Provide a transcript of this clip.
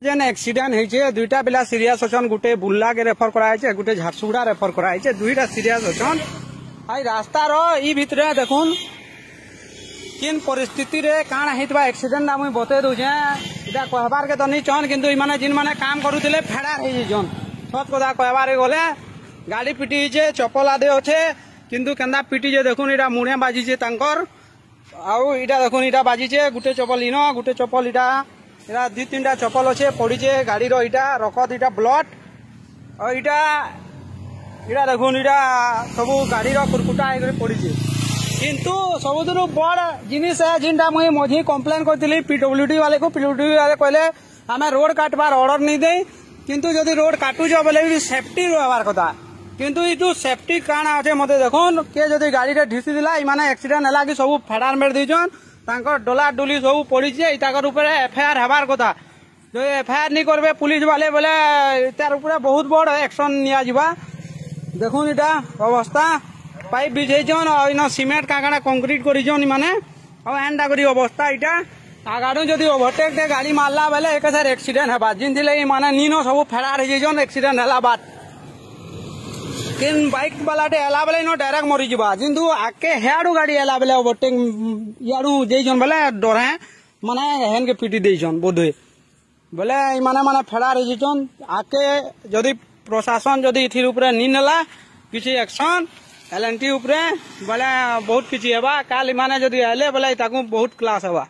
जेन accident है दुईटा पिला सीरियस अच्छन गोटे बुर्ला के रेफर कराई गोटे झारसुगुड़ा रेफर कराई दुईटा सीरियस अच्छन आई रास्ता रो ई भितर देखुन किन परिस्थिति रे काण हेतबा एक्सीडेंट मुई बते दूचे इटा कहबार के तो नहीं चन किंतु इमाने जिन माने काम करुथिले फेडार हे जन सत कथा कहबार गले गाड़ी पिटी जे चप्पल आदे अच्छे किंतु केंदा पिटी जे देखुन इटा मुड़े बाजी जे तांकर आउ इटा देखुन इटा बाजी जे गुटे चप्पल इनो गुटे चप्पल इटा इटा दु तीनटा चप्पल अच्छे पड़ीचे गाड़ी रो इटा रकत इटा ब्लड और इटा इटा देखुन इटा सब गाड़ी रो कुरकुटा हे पड़ीचे किंतु सबुद बड़ जिनिस है जिनटा मुई मझी कंप्लेन करती पीडब्ल्यूडी वाले को पीडब्ल्यूडी वाले कहले आम रोड काटबार ऑर्डर नहीं दे किंतु जदि रोड काटुच बोले भी सेफ्टी रहबार कथा किंतु ये सेफ्टी काण अच्छे मत देखुन किए जदि गाड़ी रे ढिसी दिला इमाने एक्सीडेंट है कि सब फेडार मेड़ देछन तांकर डोला डुली सब पड़ीचे इताकर ऊपर एफआईआर हबार कथा जो एफआईआर नहीं करबे पुलिस वाले बोले तार ऊपर बहुत बड़ एक्शन निया जिबा देखुन इटा अवस्था पाइप बिछेछन और सीमेंट काकाना कंक्रीट करिछन माने और एंडा करी अवस्था इटा आगाडू जदि ओवरटेक दे गाड़ी मारला बेले एक सार एक्सीडेंट हेबा जिनथिले माने नीनो सब फेडार हेजन एक्सीडेंट हला बात किन बाइक वालाटे एला बेले नो डायरेक्ट मरी जिबा किंतु आके हेडू गाड़ी एला बेले ओवरटेक याडू देजन बेले डरे माने हेन के पीटी देजन बोधे बोले माने माने फेडार हेजन आके जदि प्रशासन जदि इथिर ऊपर नी नेला किछि एक्शन एलएनटी ऊपर बोले बहुत किछि हेबा काल माने जदि आले बोले ताकू बहुत क्लास हेबा।